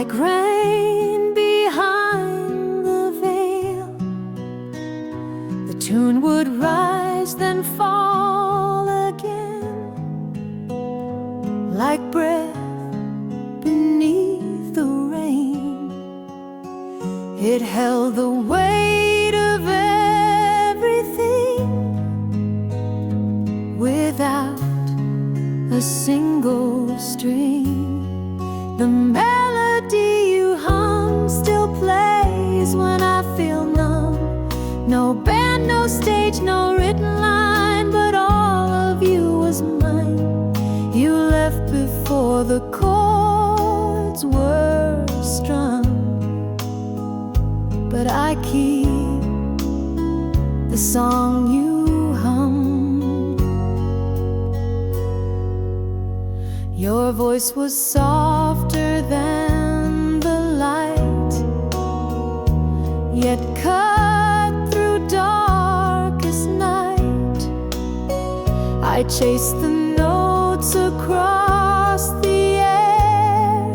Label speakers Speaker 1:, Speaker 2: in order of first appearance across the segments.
Speaker 1: like rain behind the veil. The tune would rise, then fall again, like breath beneath the rain. It held the weight of everything without a single string. The melody you hum still plays when I feel numb. No band, no stage, no written line, but all of you was mine. You left before the chords were strung, but I keep the song you hum. Your voice was softer than the light, yet cut through darkest night. I chased the notes across the air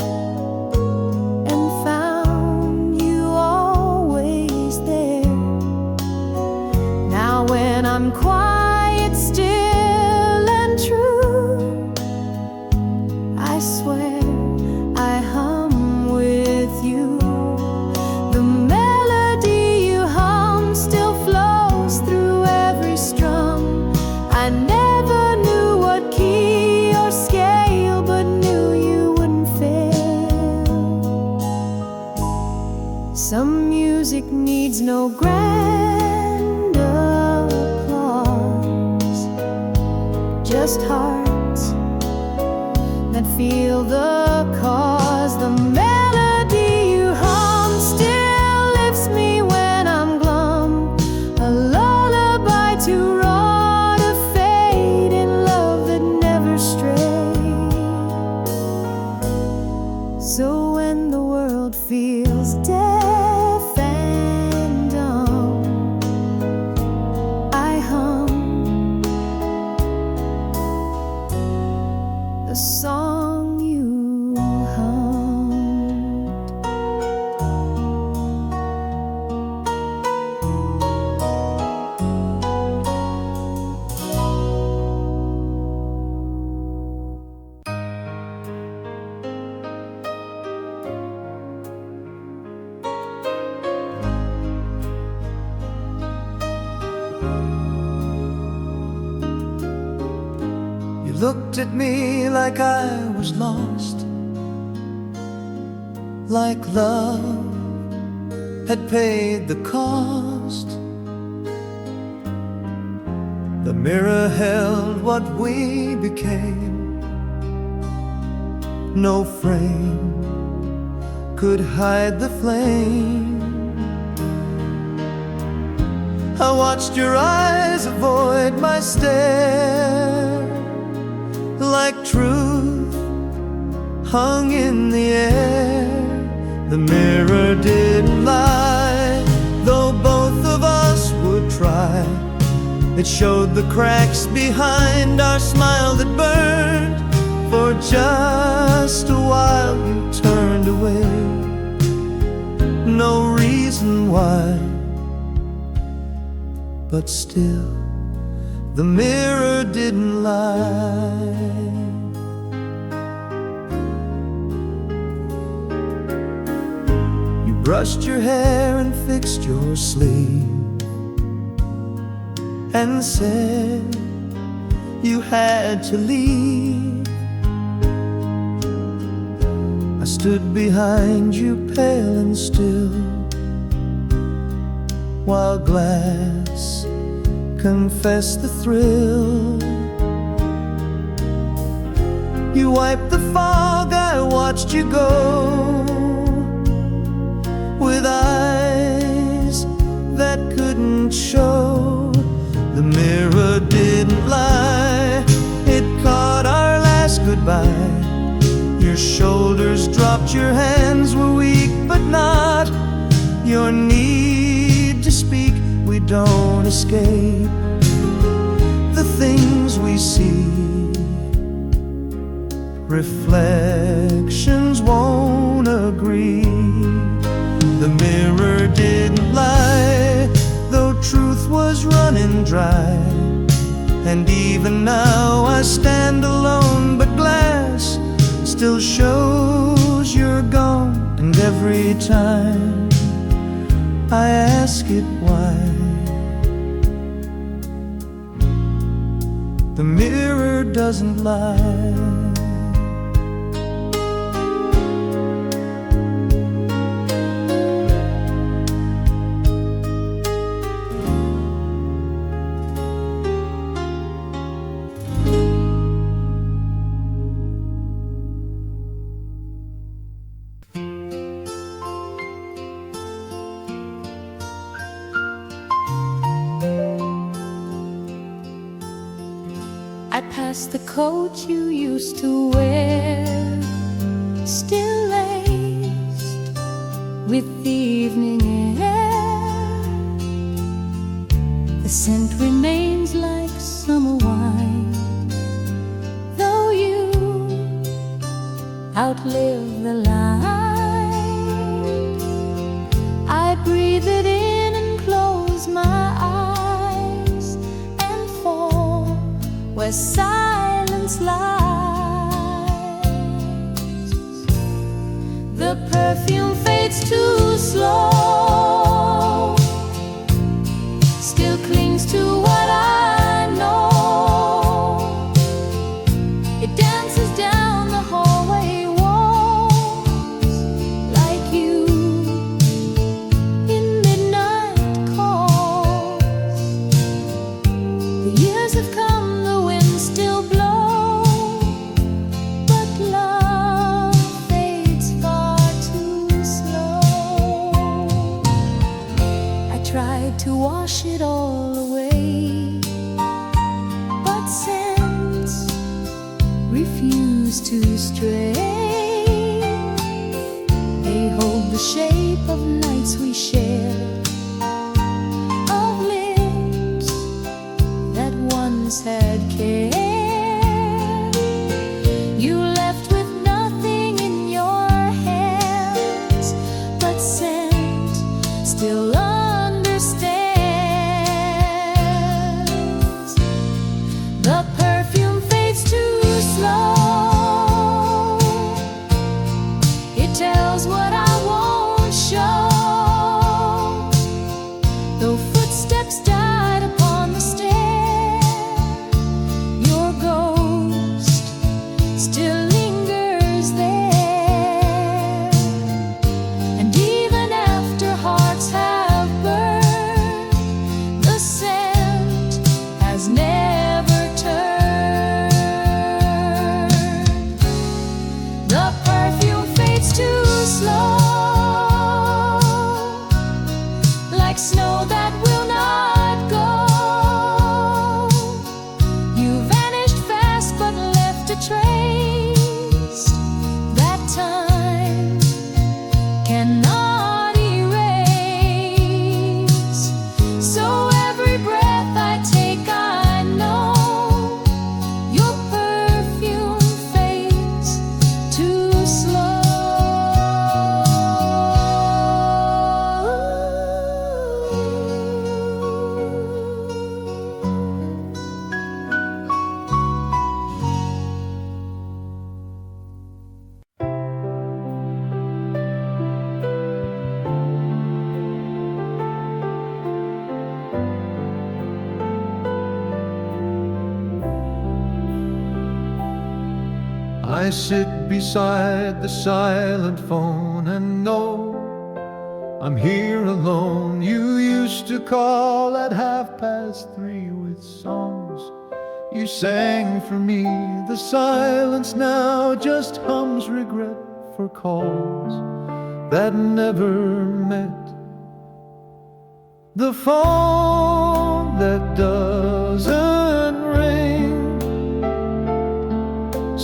Speaker 1: and found you always there. Now when I'm quiet, still and true, I swear I hum with you. The melody you hum still flows through every strum. I never knew what key or scale, but knew you wouldn't fail. Some music needs no grand applause, just hearts that feel the cause. The melody you hum still lifts me when I'm glum, a lullaby too raw to fade in love that never strayed. So when the world feels deaf and dumb, I hum the song you hummed.
Speaker 2: You looked at me like I was lost, like love had paid the cost. The mirror held what we became. No frame could hide the flame. I watched your eyes avoid my stare, like truth hung in the air. The mirror didn't lie, though both of us would try. It showed the cracks behind our smile that burned. For just a while you turned away, no reason why, but still the mirror didn't lie. You brushed your hair and fixed your sleeve and said you had to leave. I stood behind you pale and still, while glass confessed the thrill. You wiped the fog, I watched you go, with eyes that couldn't show. The mirror didn't lie, it caught our last goodbye. Your shoulders dropped, your hands were weak, but not your need to speak. We don't escape the things we see. Reflections won't agree. free. The mirror didn't lie, though truth was running dry. And even now I stand alone, but glass still shows you're gone. And every time I ask it why, the mirror doesn't lie.
Speaker 1: I passed the coat you used to wear, still laced with the evening air. The scent remains like summer wine, though you outlive the light. I breathe it in and close my eyes and fall where silence lies. The perfume fades too slow, still clings to what I know. It dances down the hallway walls like you in midnight calls. The years have come, still blow, but love fades far too slow. I tried to wash it all away, but scents refuse to stray. They hold the shape of nights we shared, of lips that once had cared. You left with nothing in your hands, but scent still understands. The perfume fades too slow, it tells what I won't show. Though footsteps died upon the stair, your ghost still lingers there. And even after hearts have burned, the scent has never turned. The perfume fades too slow, like snow that will not go. You vanished fast but left a trace that time cannot erase. So every breath I take, I know your perfume fades too slow.
Speaker 2: I sit beside the silent phone and know I'm here alone. You used to call at 3:30 with songs you sang for me. The silence now just hums regret for calls that never met. The phone that doesn't ring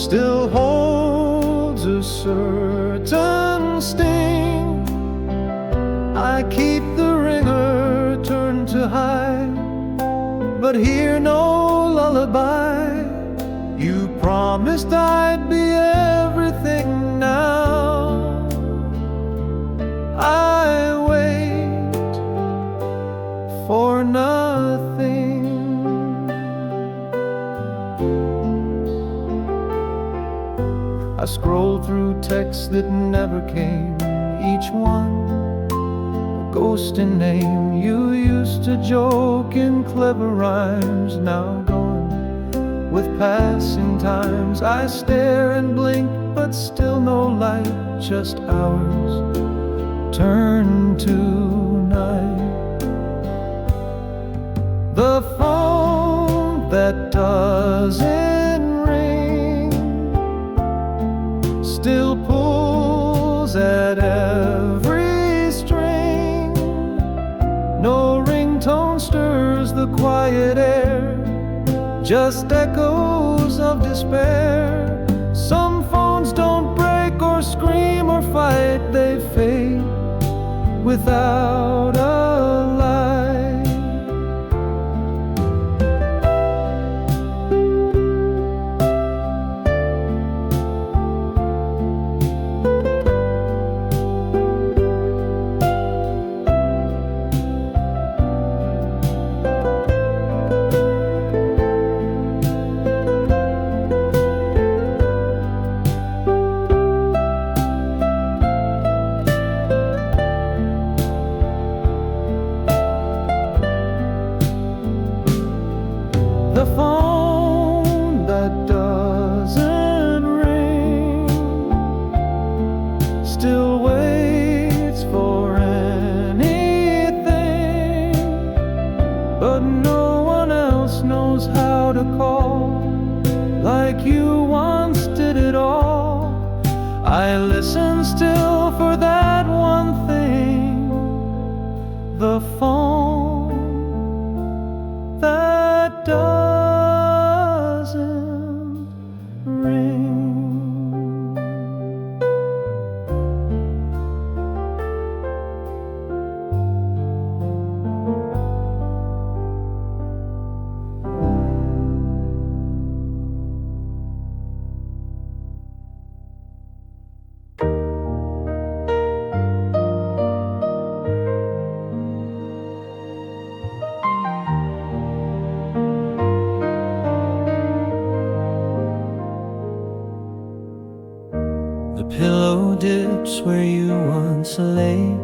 Speaker 2: still holds a certain sting. I keep the ringer turned to hide, but hear no lullaby. You promised I'd be everything now, I scroll through texts that never came, each one a ghost in name. You used to joke in clever rhymes, now gone with passing times. I stare and blink, but still no light, just hours turn to night. The phone that doesn't ring still pulls at every string. No ringtone stirs the quiet air, just echoes of despair. Some phones don't break or scream or fight, they fade without a light. The phone that doesn't ring still waits for anything, but no one else knows how to call like you once did it all. I listen still for that one thing, the phone that doesn't ring. The pillow dips where you once lay,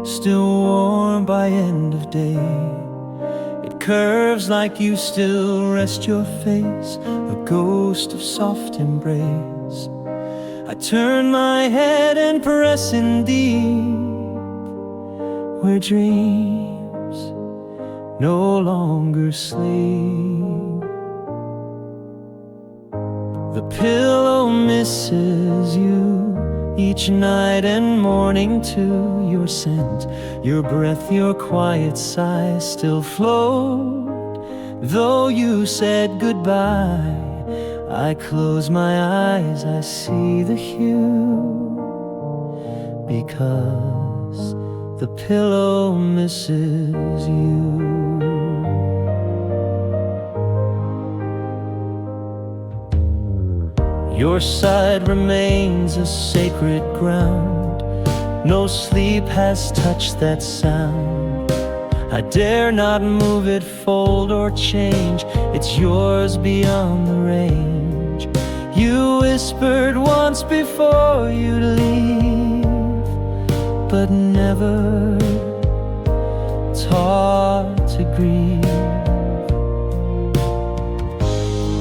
Speaker 2: still warm by end of day. It curves like you still rest your face, a ghost of soft embrace. I turn my head and press in deep, where dreams no longer sleep. The pillow misses you each night and morning too. Your scent, your breath, your quiet sigh still float. Though you said goodbye, I close my eyes, I see the hue, because the pillow misses you. Your side remains a sacred ground, no sleep has touched that sound. I dare not move it, fold or change, it's yours beyond the range. You whispered once before you'd leave, but never taught to grieve.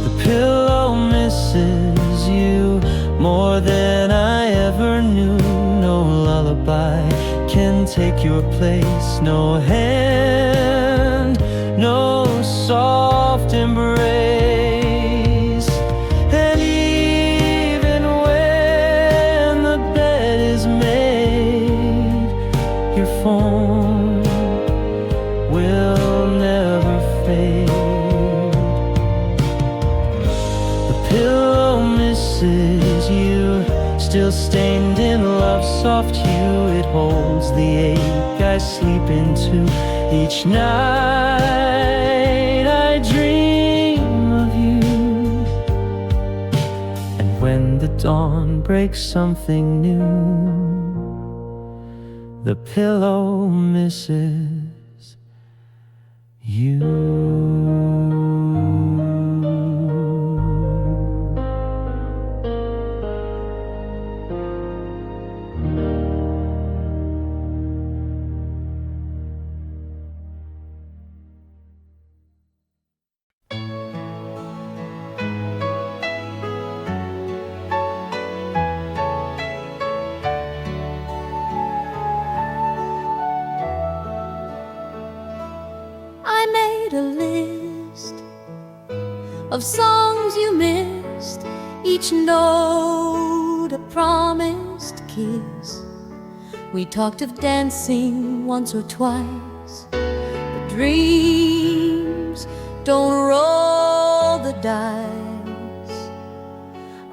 Speaker 2: The pillow misses you more than I ever knew. No lullaby can take your place, no hand, no soft embrace. And even when the bed is made, your phone will never fade. The pillow misses you, still stained in love's soft hue. It holds the ache I sleep into each night. I dream of you, and when the dawn breaks something new, the pillow misses you.
Speaker 1: of songs you missed, each note a promised kiss. We talked of dancing once or twice, but dreams don't roll the dice.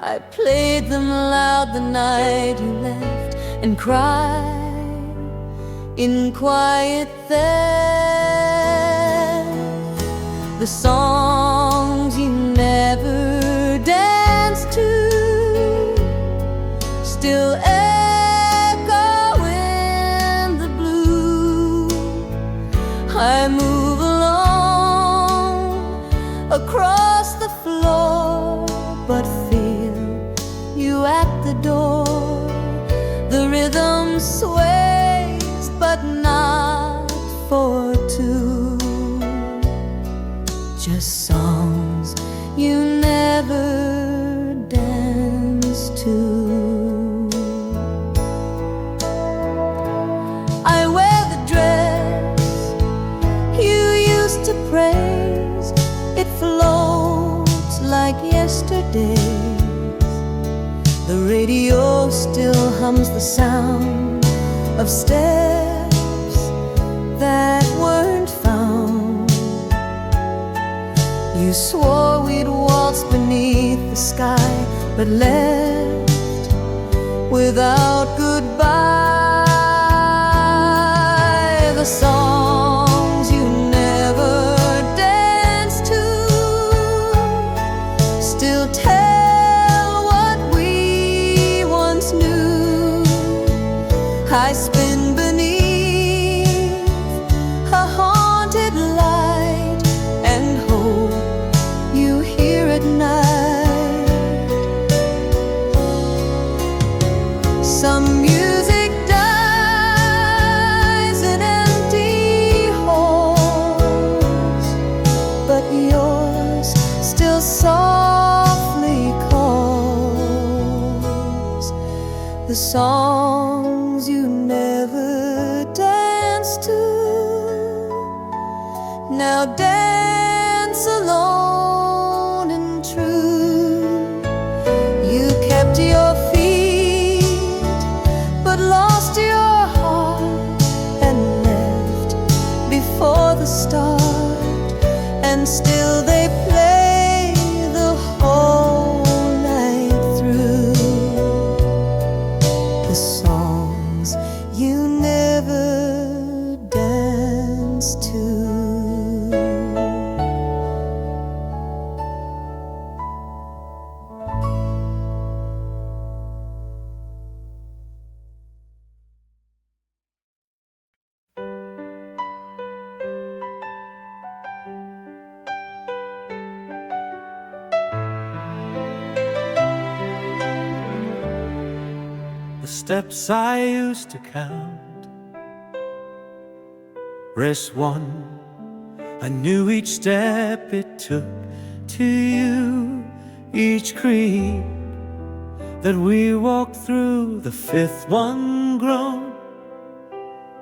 Speaker 1: I played them loud the night you left, and cried in quiet theft. The songs you never danced to still echo in the blue. I move alone across the floor, but feel you at the door. The rhythm sways, but not for two. Just songs you never danced to. I wear the dress you used to praise. It floats like yesterday. The radio still hums the sound of steps that weren't found. You swore we'd waltz beneath the sky, but left without goodbye. The songs you never danced to still tell what we once knew. I spin beneath a haunted light and hope you hear at night. Some music dies in empty halls, but yours still softly calls. The songs you never danced to now dance alone and true. You kept your feet, but lost your heart and left before the start, and still they play the whole night through. The songs you never danced to.
Speaker 2: The steps I used to count, rest one, I knew each step it took to you. Each creed that we walked through, the fifth one grown,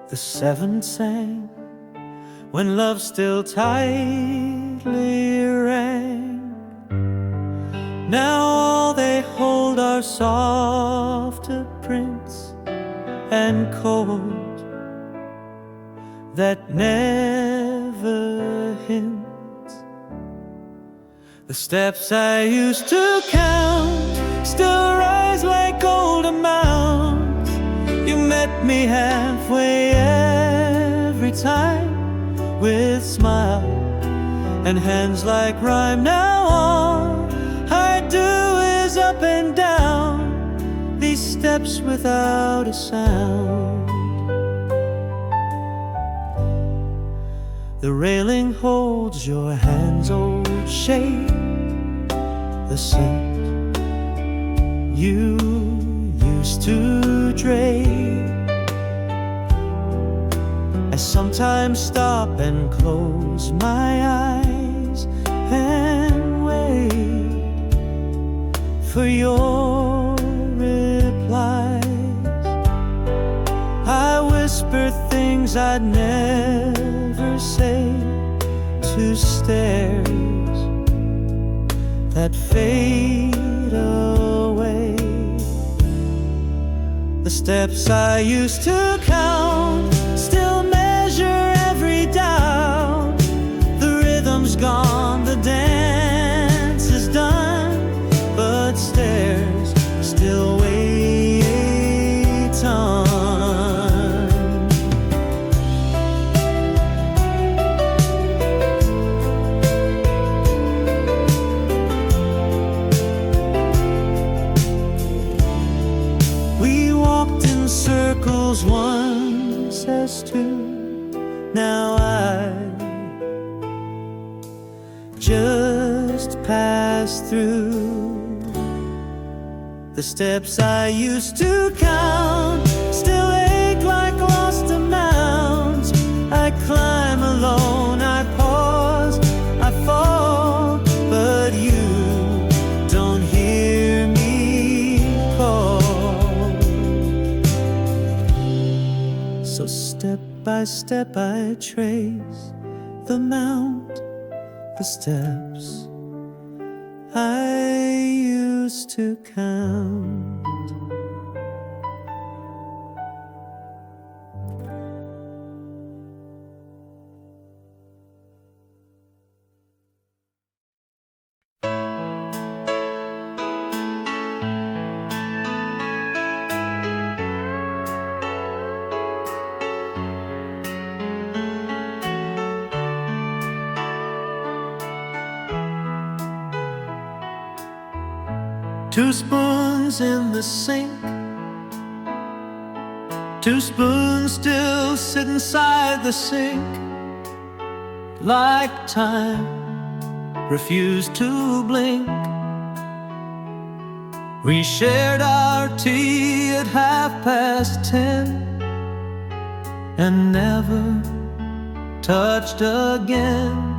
Speaker 2: the seventh sang, when love still tightly rang. Now all they hold are softer prints and cold that never hints. The steps I used to count still rise like golden mounds. You met me halfway every time, with smile and hands like rhyme. Now all I do is up and down these steps without a sound. The railing holds your hand's old shape, the scent you used to drape. I sometimes stop and close my eyes and wait for your replies. I whisper things I'd never say to stairs that fade away. The steps I used to count still measure every down. The rhythm's gone, the dance is done, but stairs still wait on. Circles once as two, now I just pass through. The steps I used to count still ache like lost amounts. I climb alone, I pause, I fall, but you don't hear me call. So step by step I trace the mount, the steps I used to count. Two spoons in the sink, two spoons still sit inside the sink, like time refused to blink. We shared our tea at 10:30 and never touched again.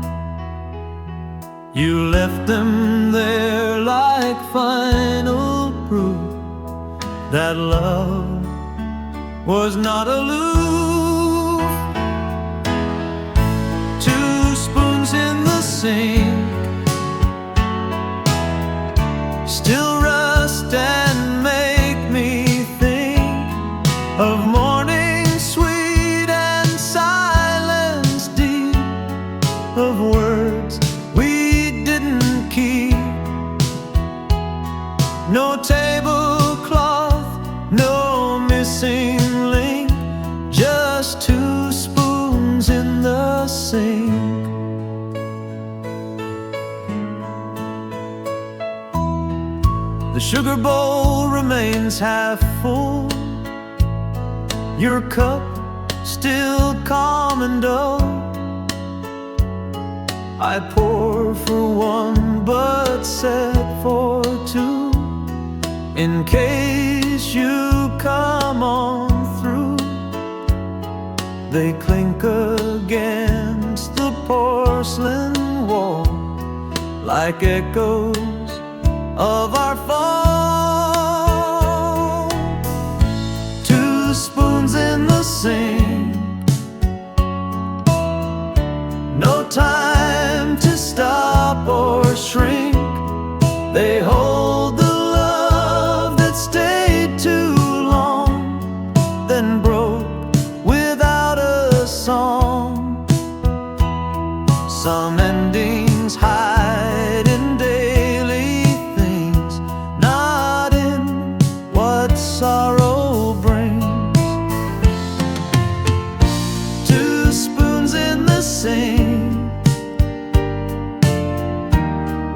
Speaker 2: You left them there like final proof that love was not aloof. Two spoons in the sink still rust and make me think of morning sweet and silence deep, of words no tablecloth, no missing link, just two spoons in the sink. The sugar bowl remains half full, your cup still commando. I pour for one but set for two, in case you come on through. They clink against the porcelain wall like echoes of our fall. Two spoons in the sink, no time to stop or shrink. They hold the love that stayed too long, then broke without a song. Some endings hide in daily things, not in what sorrow brings. Two spoons in the sink,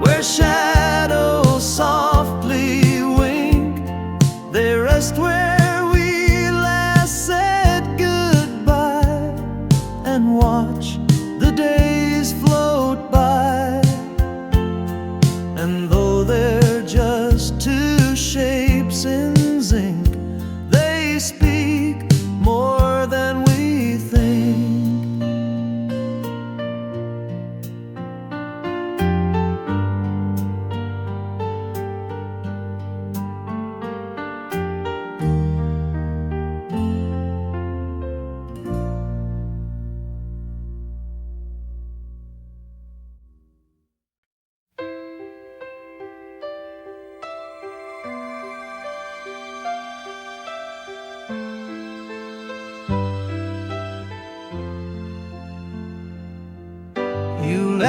Speaker 2: where shadows softly wink. They rest where we last said goodbye, and watch the days float by. And though they're just two shapes in zinc, they speak more than we think.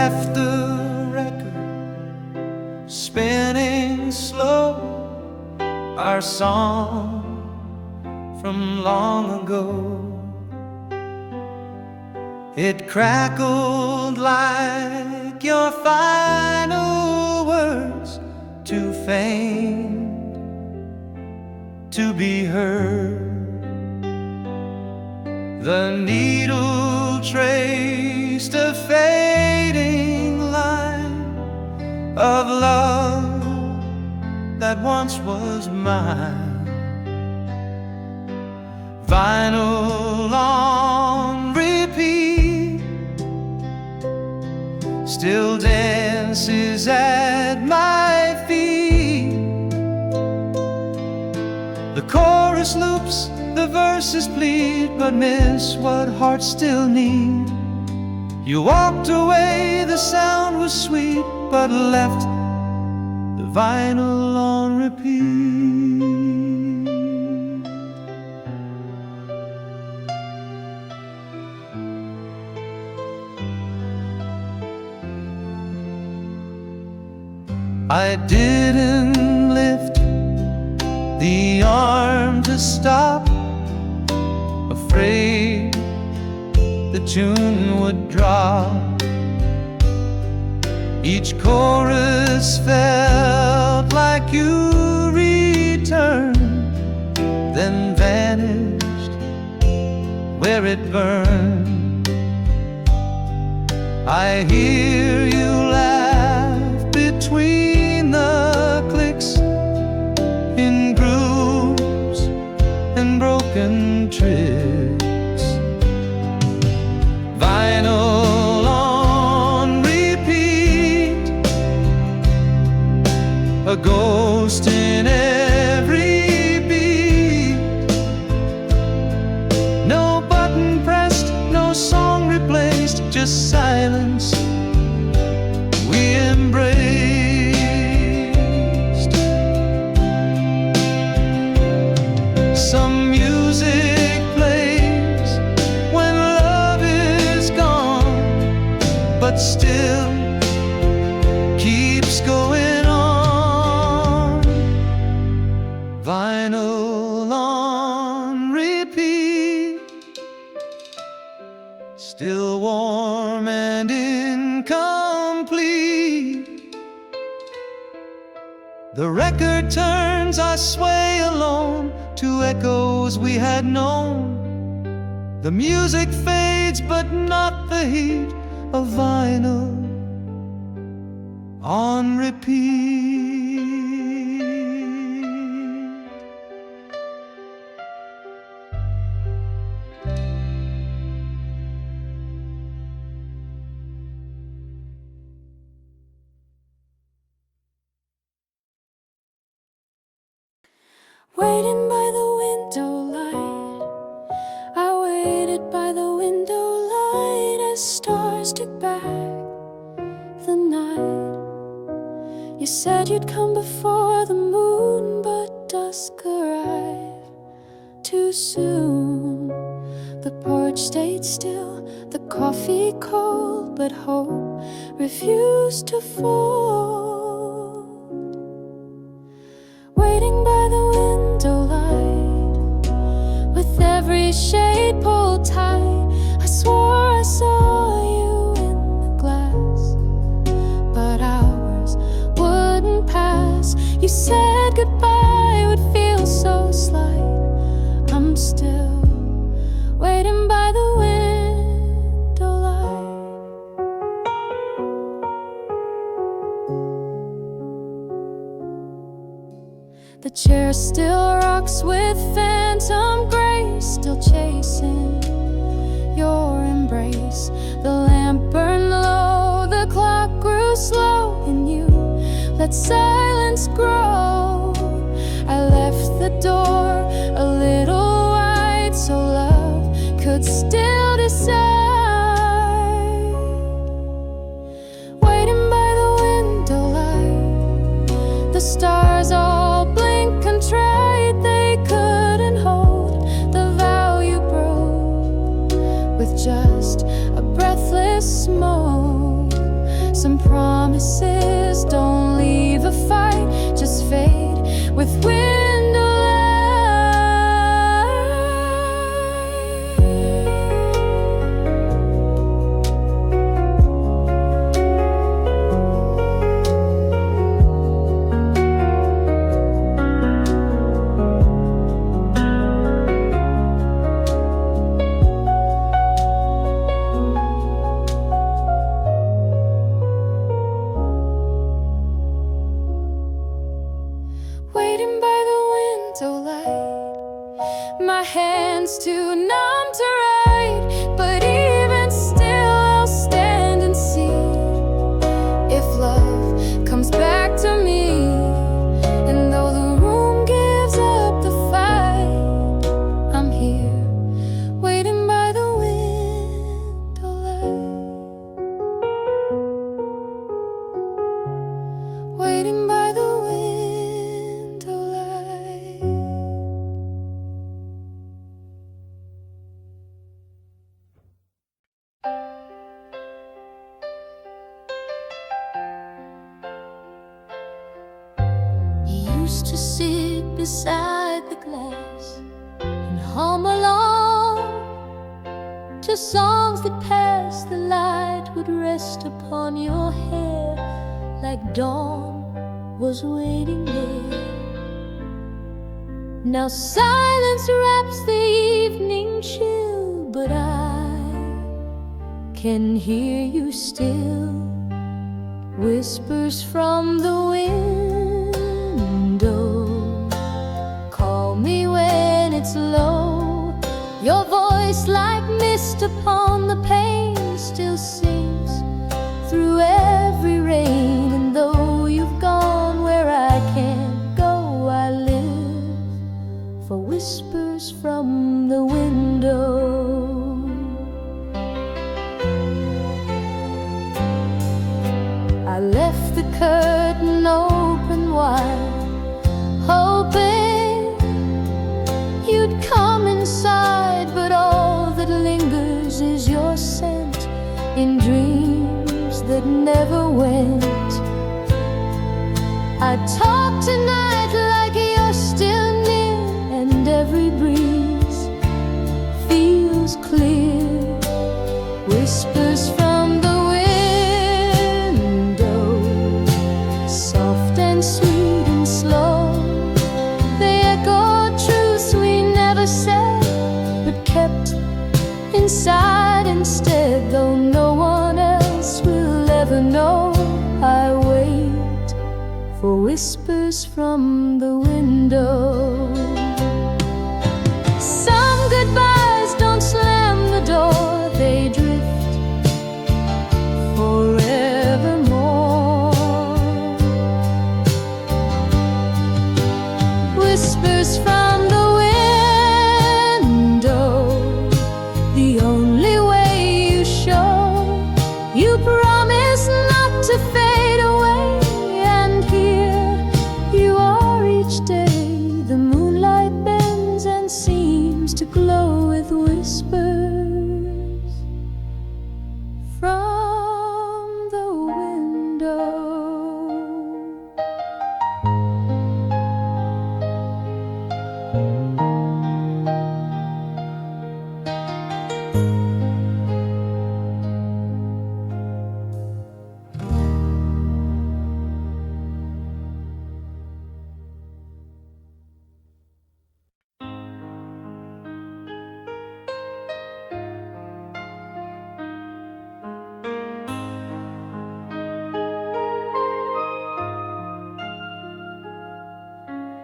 Speaker 2: left the record spinning slow, our song from long ago. It crackled like your final words, too faint to be heard. The needle traced a fading line of love that once was mine. Vinyl on repeat still dances at my feet. The chorus loops, the verses plead, but miss what hearts still need. You walked away, the sound was sweet, but left the vinyl on repeat. I didn't lift the arm to stop, afraid the tune would drop. Each chorus felt like you returned, then vanished where it burned. I hear you laugh between the clicks, in grooves and broken tricks. Vinyl on repeat, a ghost in every beat. No button pressed, no song replaced, just silence we embraced. Some music plays when love is gone, but still keeps going on. Vinyl on repeat, still warm and incomplete. The record turns, I sway alone to echoes we had known. The music fades, but not the heat of vinyl on repeat.
Speaker 1: Waiting by the window light, I waited by the window light as stars took back the night. You said you'd come before the moon, but dusk arrived too soon. The porch stayed still, the coffee cold, but hope refused to fold. Waiting by the window light, with every shade pulled tight, I swore I saw you in the glass, but hours wouldn't pass. You said goodbye would feel so slight. I'm still waiting by the window light. The chair still rocks with phantom grace, still chasing your embrace. The lamp burned low, the clock grew slow, and you let silence grow. I left the door a little wide so love could still decide. Waiting by the window light, the stars all blink contrite. They couldn't hold the vow you broke with just a breathless smoke. My hands too numb to write, but even still I'll stand and see if love comes back to me. And though the room gives up the fight, I'm here, waiting by the window light, waiting by the window light. You used to sit beside the glass and hum along to songs that passed. The light would rest upon your hair like dawn was waiting there. Now silence wraps the evening chill, but I can hear you still. Whispers from the window call me when it's low. Your voice like mist upon the pane still sings through every rain. And though you've gone where I can't go, I live for whispers from the window. I left the curtain open wide, hoping you'd come inside. But all that lingers is your scent in dreams that never went. I talk tonight like you're still near, and every breeze feels clear. Whispers from the window, soft and sweet and slow. They echo truths we never said, but kept inside instead. Though no one else will ever know, I wait for whispers from the window. Some goodbyes don't slam the door, they drift forevermore. Whispers from the window, the only way you show. You promise not to fade away, and here you are each day. The moonlight bends and seems to glow with whispers from the window.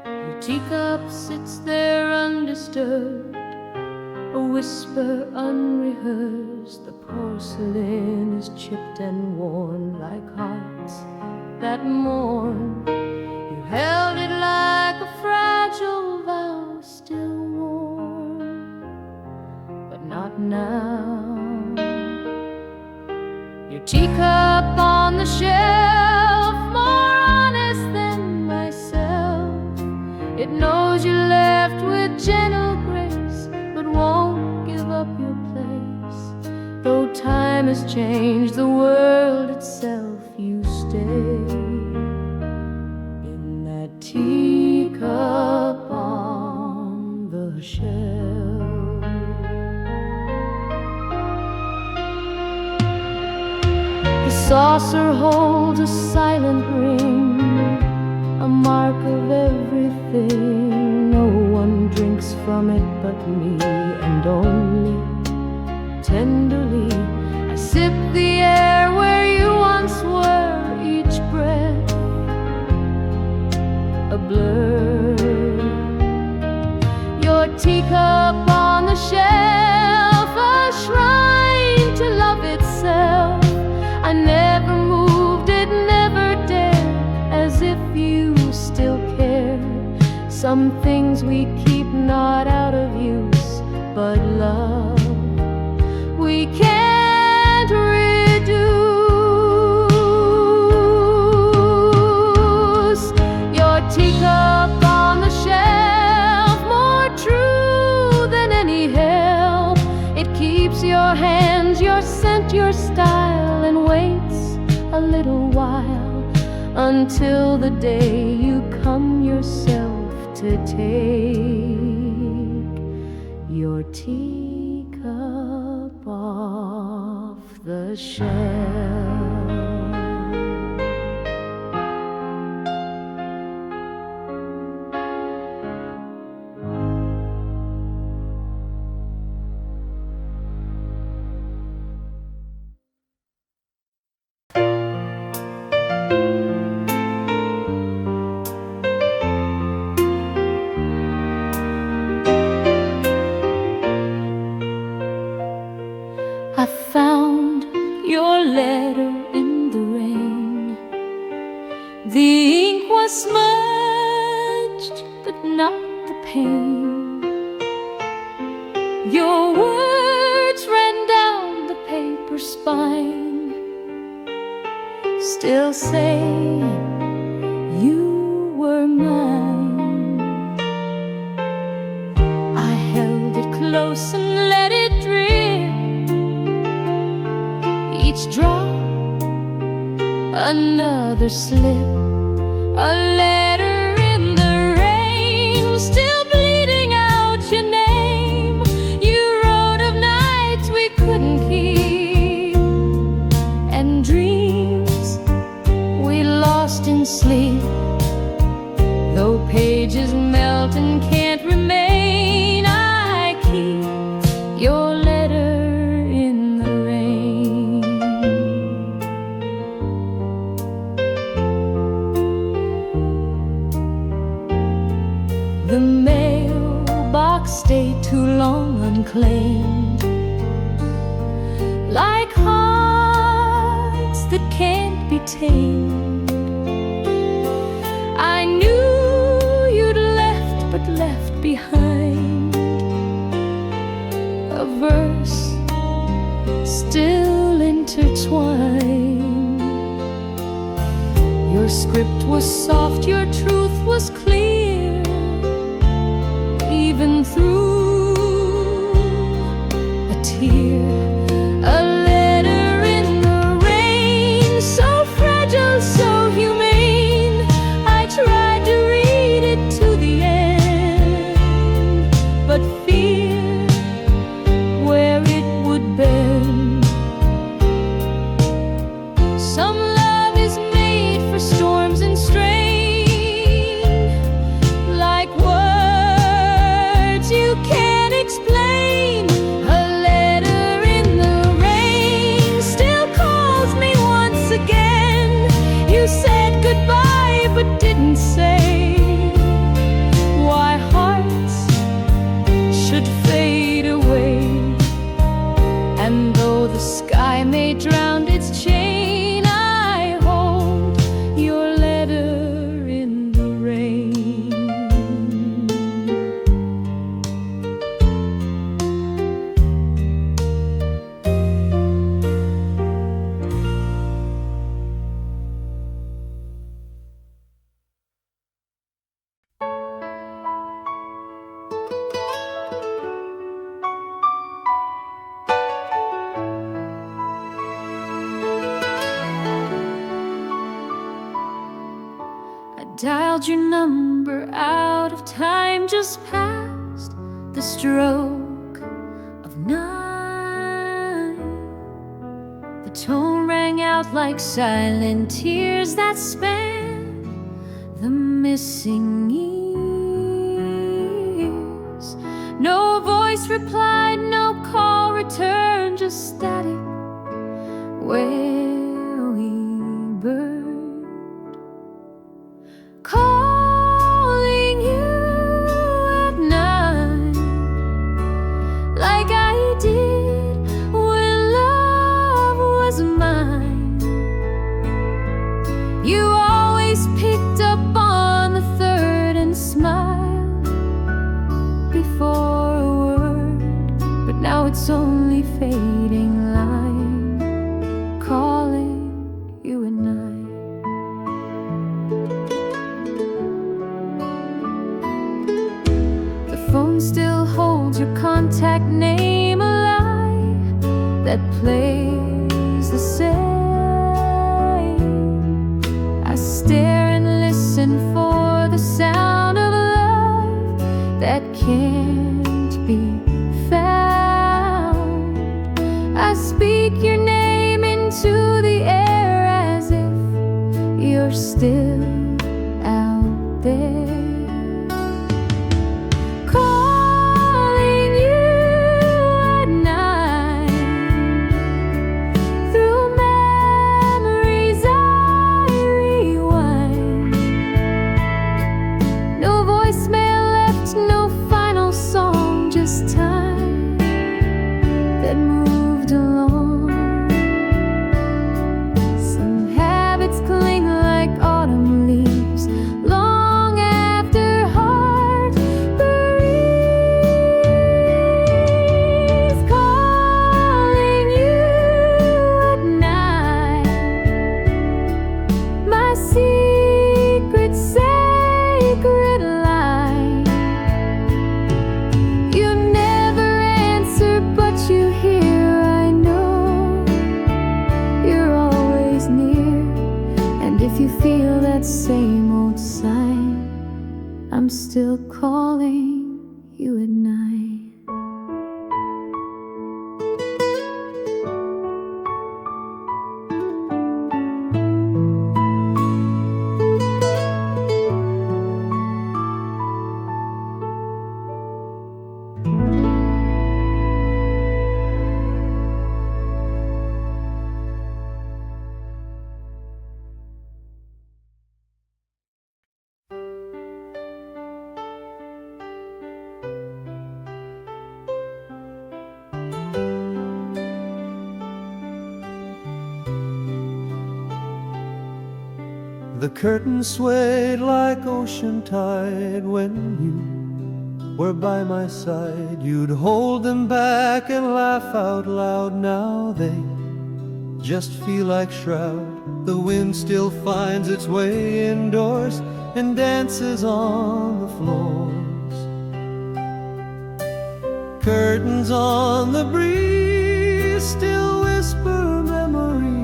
Speaker 1: Your teacup sits there undisturbed, a whisper unrehearsed. The porcelain is chipped and worn like hearts that mourn. You held it like a fragile vow, still warm, but not now. Your teacup on the shelf, more honest than myself. It knows you left with gentle grace, but won't give up your place. Though time has changed the world itself, you stay in that teacup on the shelf. The saucer holds a silent ring, a mark of everything. No one drinks from it but me, and only tenderly I sip the air where you once were. Each breath a blur. Your teacup on the shelf, a shrine to love itself. I never moved it, never dared, as if you still cared. Some things we keep not out of use, but love we can't reduce. Your teacup on the shelf, more true than any help. It keeps your hands, your scent, your style, and waits a little while until the day you come yourself to take your teacup off the shelf. I found your letter in the rain. The ink was smudged, but not the pain. Your words ran down the paper spine, still saying you were mine. I held it close and let it drip. Each drop, another slip, a letter in the rain, still bleeding out your name. You wrote of nights we couldn't keep, and dreams we lost in sleep. Though pages melt and can't remain, I keep your letter in the rain. The mailbox stayed too long unclaimed, like hearts that can't be tamed. I knew you'd left, but left behind a verse still intertwined. Your script was soft, your truth was clear, even through a tear. A letter in the rain, so fragile, so humane. I tried to read it to the end, but fear where it would bend. Some love is made for storms and strain, like words you can't explain. A letter in the rain still calls me once again. You said goodbye but didn't say why hearts should fade away. And though the sky may drown its chain, I hold your letter in the rain. I dialed your number out of time, just past the stroke of 9. The tone rang out like silent tears that span the missing years. No voice replied, no call returned, just static where we burned. Calling you at night, night's only fading line, calling you at night. The phone still holds your contact name alive, that plays the same. I stare and listen for the sound of love that can't be found. I speak your name into the air as if you're still out there. Calling you at night, through memories I rewind. No voicemail left, no final song, just time that moved along. Some habits cling like autumn leaves, long after heart breathes. Calling you at night, my secret, sacred line. You never answer, but you hear. I know you're always near. And if you feel that same old sign, I'm still calling you at night.
Speaker 2: The curtain swayed like ocean tide when you were by my side. You'd hold them back and laugh out loud. Now they just feel like shroud. The wind still finds its way indoors and dances on the floors. Curtains on the breeze still whisper memories.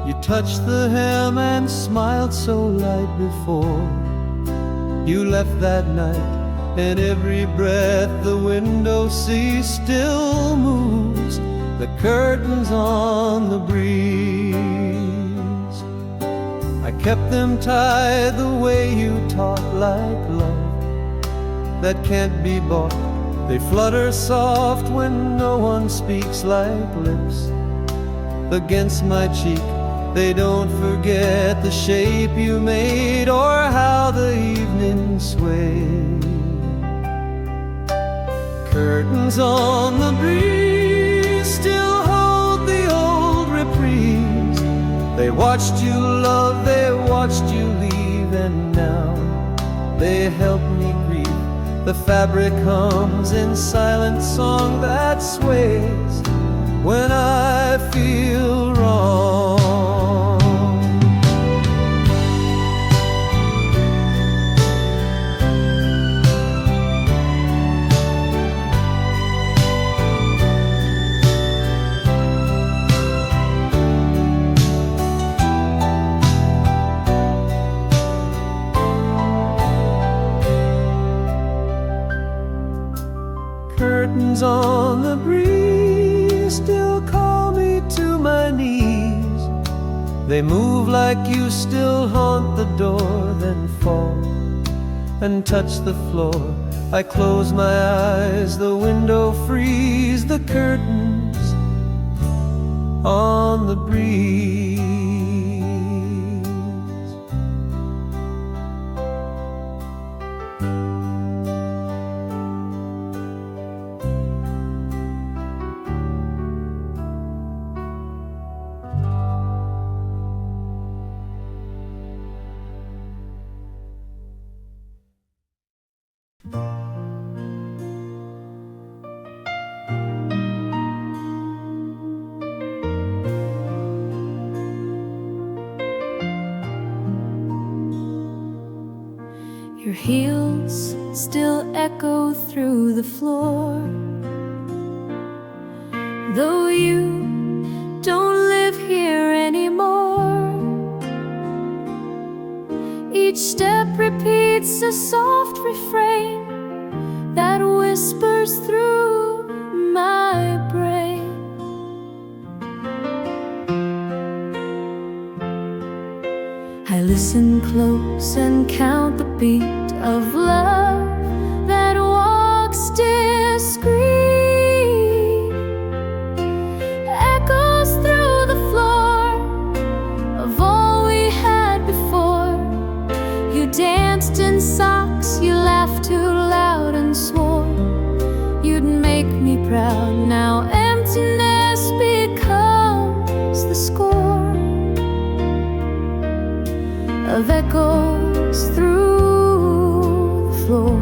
Speaker 2: You touched the hem and smiled so light before you left that night. And every breath the window sees still moves the curtains on the breeze. I kept them tied the way you taught, like love that can't be bought. They flutter soft when no one speaks, like lips against my cheek. They don't forget the shape you made or how the evening swayed. Curtains on the breeze still hold the old reprise. They watched you love, they watched you leave, and now they help me grieve. The fabric hums in silent song that sways when I feel wrong. Curtains on the breeze still call me to my knees. They move like you still haunt the door, then fall and touch the floor. I close my eyes, the window frees, the curtains on the breeze.
Speaker 1: echo through the floor. Though you don't live here anymore, each step repeats a soft refrain that whispers through my brain. I listen close and count the beat of love that walks discreet, echoes through the floor of all we had before. You danced in socks, you laughed too loud and swore you'd make me proud. Now emptiness becomes the score of echoes through the floor.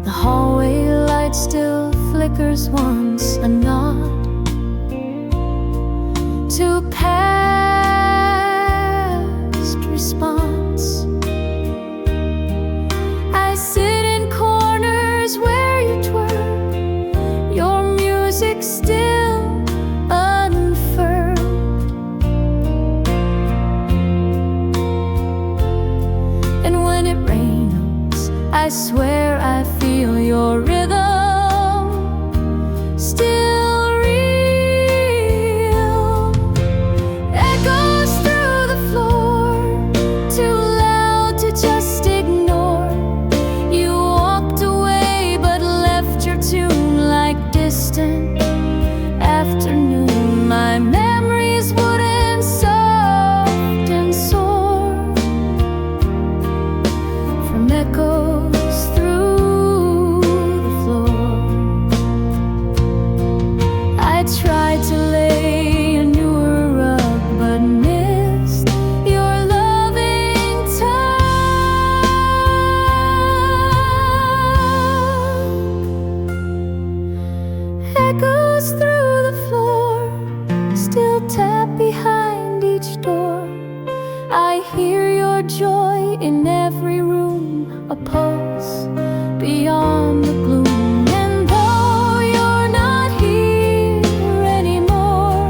Speaker 1: The hallway light still flickers once, a nod to past response. I sit in corners where you twirl, your music still unfurled. And when it rains, I swear I feel your rhythm still real. Echoes through the floor, too loud to just ignore. You walked away but left your tune like distant afternoon. My memories wooden, soft and sore from echoes through the floor. I tried to lay a newer rug but missed your loving tug. Echoes through the floor, still tap behind each door. I hear your joy in every room, a pulse beyond the gloom. And though you're not here anymore,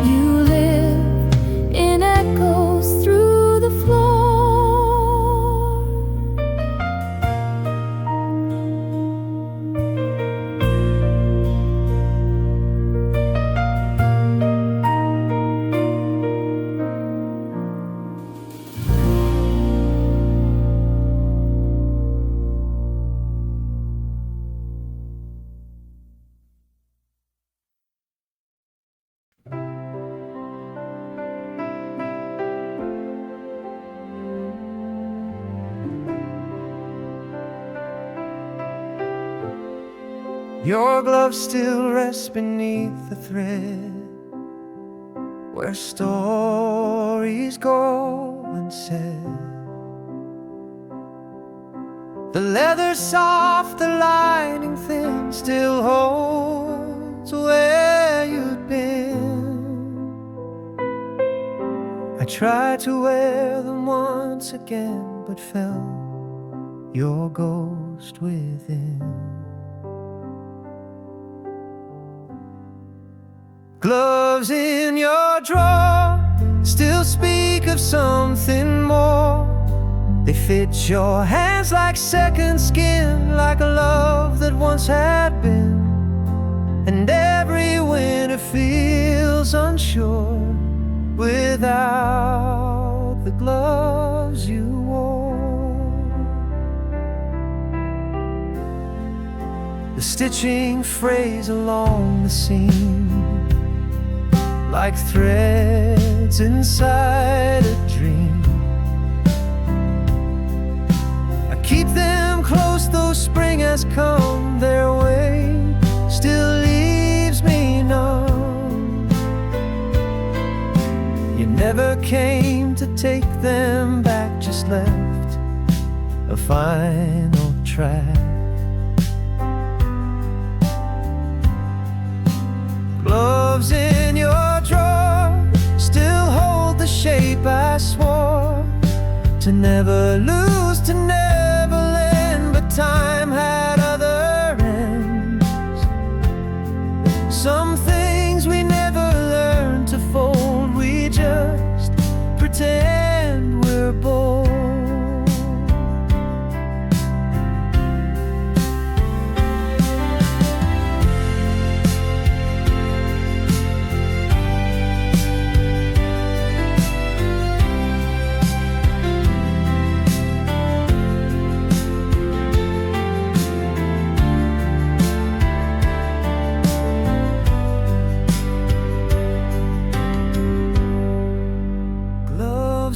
Speaker 1: you live in echoes through the floor.
Speaker 2: Your glove still rests beneath the thread where stories go unsaid. The leather's soft, the lining thin, still holds where you'd been. I tried to wear them once again, but felt your ghost within. Gloves in your drawer still speak of something more. They fit your hands like second skin, like a love that once had been. And every winter feels unsure without the gloves you wore. The stitching frays along the seam like threads inside a dream. I keep them close, though spring has come their way, still leaves me numb. You never came to take them back, just left a final track. Gloves in your drawer still hold shape I swore to never lose, to never end. But time had other ends. Some things we never learned to fold. We just pretend we're bold.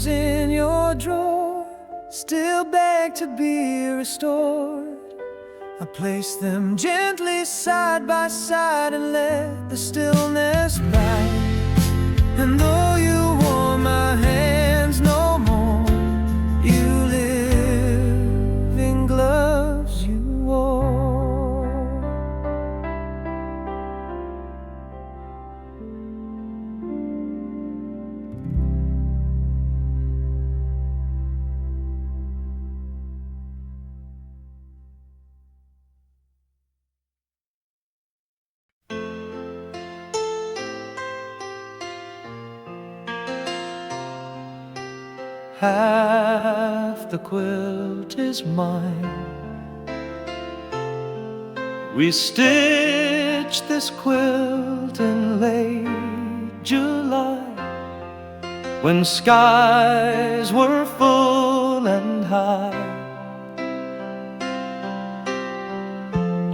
Speaker 2: In your drawer, still beg to be restored. I place them gently side by side and let the stillness bite. And though you warm my hands no more, you live in gloves you wore. Half the quilt is mine. We stitched this quilt in late July, when skies were full and high.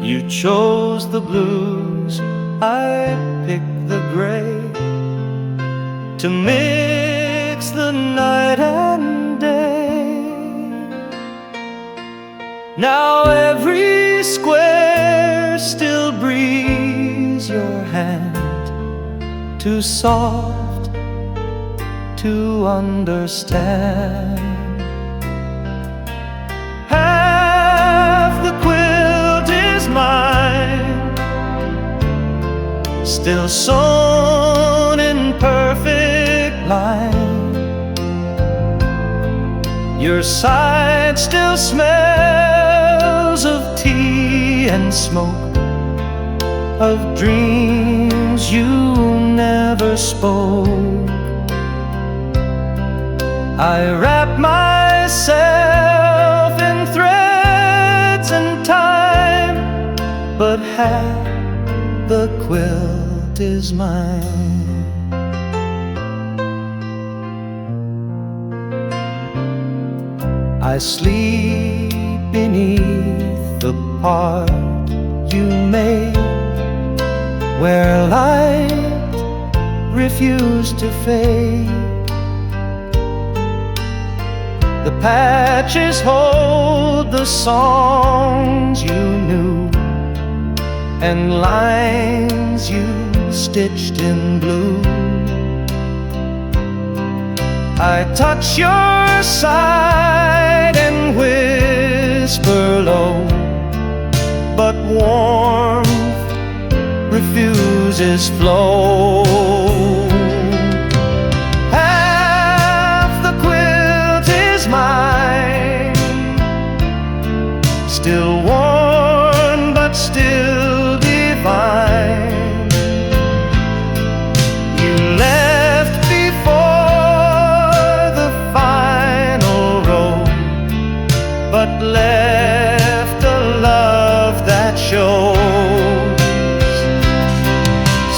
Speaker 2: You chose the blues, I picked the gray, to mix the night and day. Now every square still breathes your hand, too soft to understand. Half the quilt is mine, still sewn in perfect line. Your side still smells of tea and smoke, of dreams you never spoke. I wrap myself in threads and time, but half the quilt is mine. I sleep beneath the part you made, where light refused to fade. The patches hold the songs you knew, and lines you stitched in blue. I touch your side and whisper low, but warmth refuses flow. Half the quilt is mine, still worn but still divine. You left before the final row, but left a love that shows.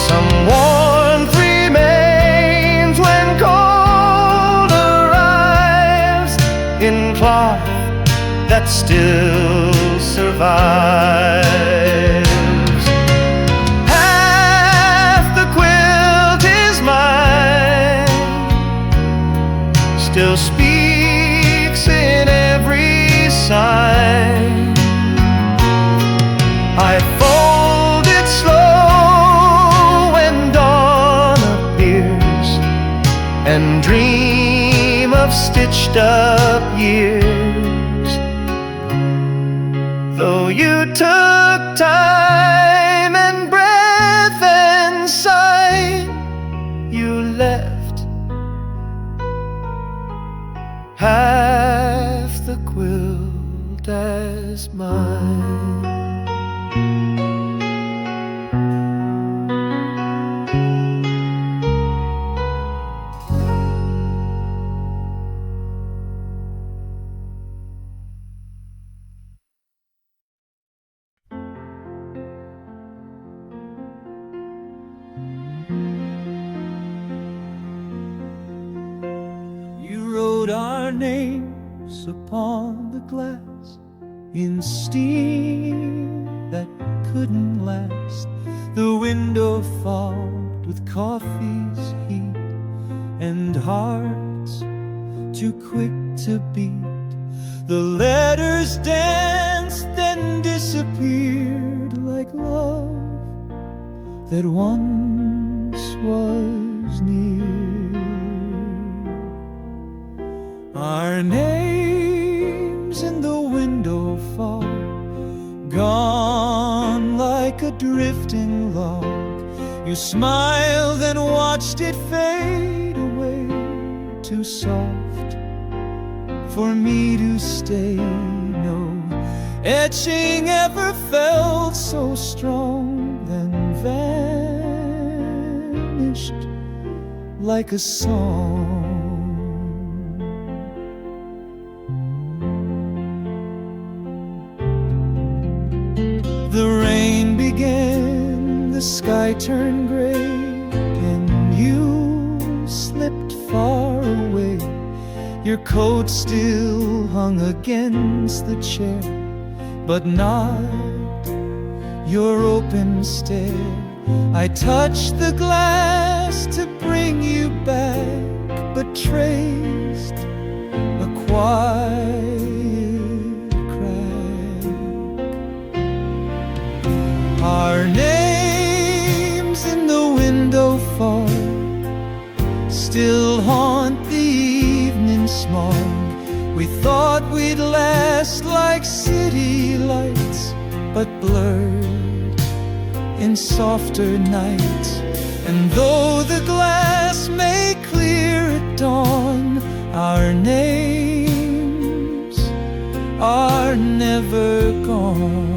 Speaker 2: Some warmth remains when cold arrives, in cloth that still survives. Half the quilt is mine, still speaks in every sign. I fold it slow when dawn appears, and dream of stitched up years. Though you took time and breath and sight, you left half the quilt as mine. Our names upon the glass in steam that couldn't last. The window fogged with coffee's heat and hearts too quick to beat. The letters danced then disappeared like love that once was near. Our names in the window fog, gone like a drifting log. You smiled and watched it fade away, too soft for me to stay. No etching ever felt so strong, then vanished like a song. The rain began, the sky turned gray, and you slipped far away. Your coat still hung against the chair, but not your open stare. I touched the glass to bring you back, but traced a quiet our names in the window fog still haunt the evening smog. We thought we'd last like city lights, but blurred in softer nights. And though the glass may clear at dawn, our names are never gone.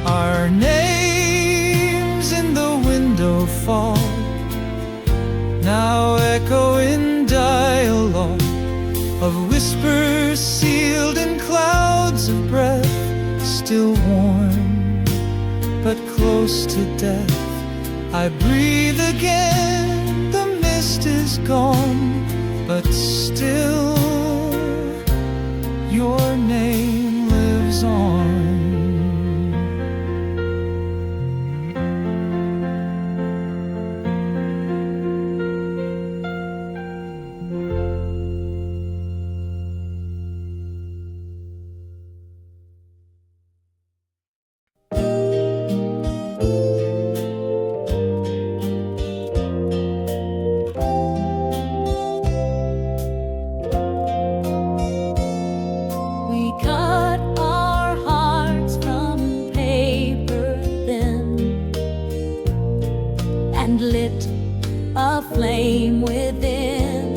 Speaker 2: Our names in the window fog now echo in dialogue of whispers sealed in clouds of breath, still warm but close to death. I breathe again, the mist is gone, but still your name lives on.
Speaker 1: Flame within,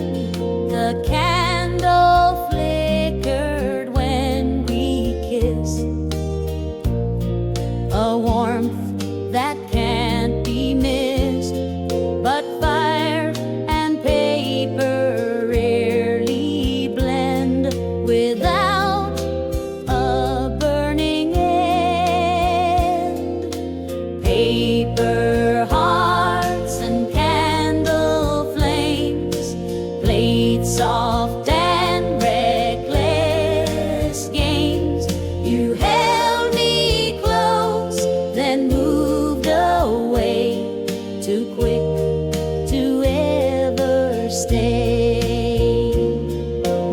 Speaker 1: the candle flickered when we kissed, a warmth that can't be missed, but fire and paper rarely blend without a burning end. Paper hearts and soft and reckless games. You held me close, then moved away, too quick to ever stay.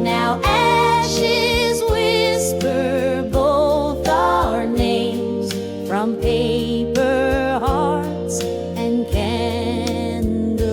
Speaker 1: Now ashes whisper both our names from paper hearts and candles.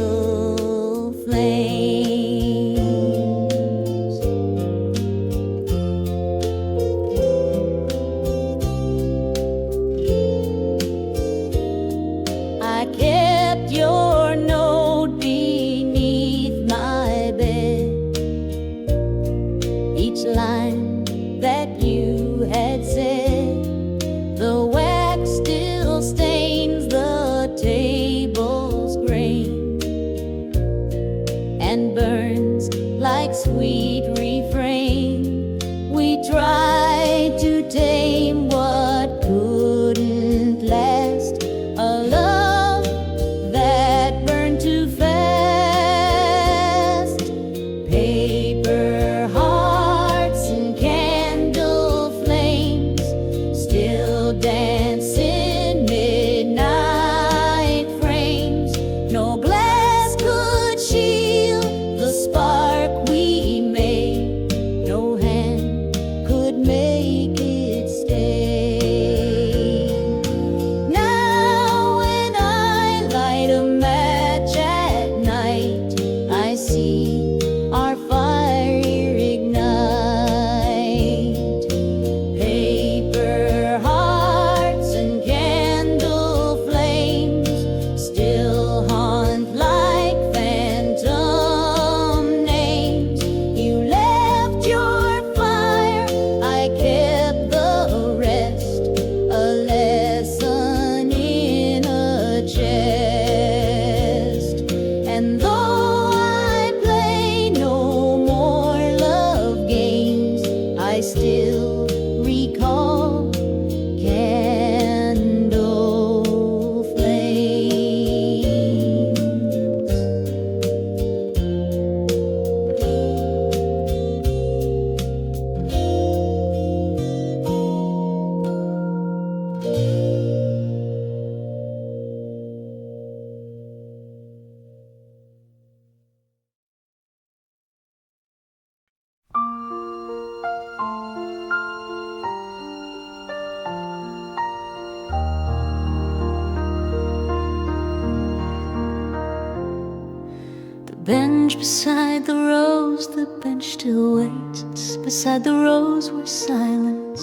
Speaker 1: bench beside the rose, the bench still waits beside the rose where silence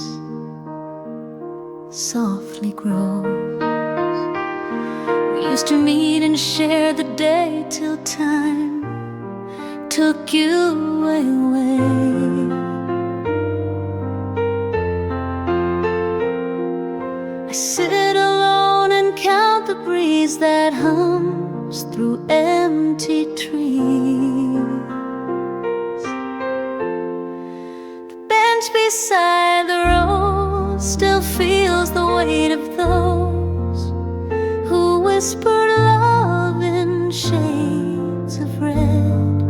Speaker 1: softly grows. We used to meet and share the day till time took you away. I sit alone and count the breeze that hums through empty trees. The bench beside the road still feels the weight of those who whispered love in shades of red,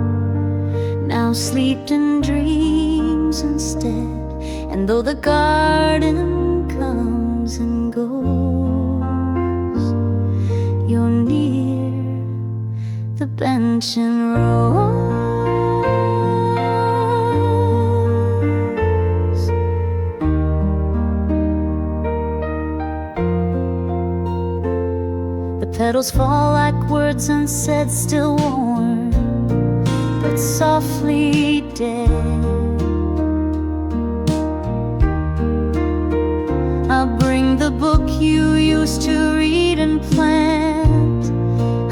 Speaker 1: now sleep in dreams instead. And though the garden comes and goes, you're near the bench and rose. The petals fall like words unsaid, still warm but softly dead. I'll bring the book you used to read and plant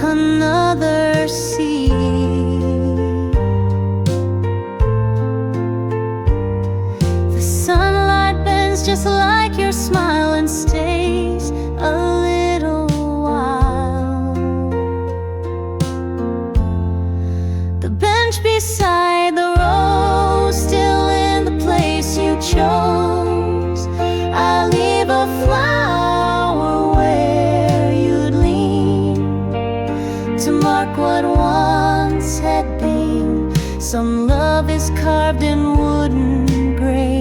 Speaker 1: another seed. The sunlight bends just like your smile and stays a little while. The bench beside the rose, still in the place you chose. I leave a flower where you'd lean to mark what once had been. Some love is carved in wooden grain.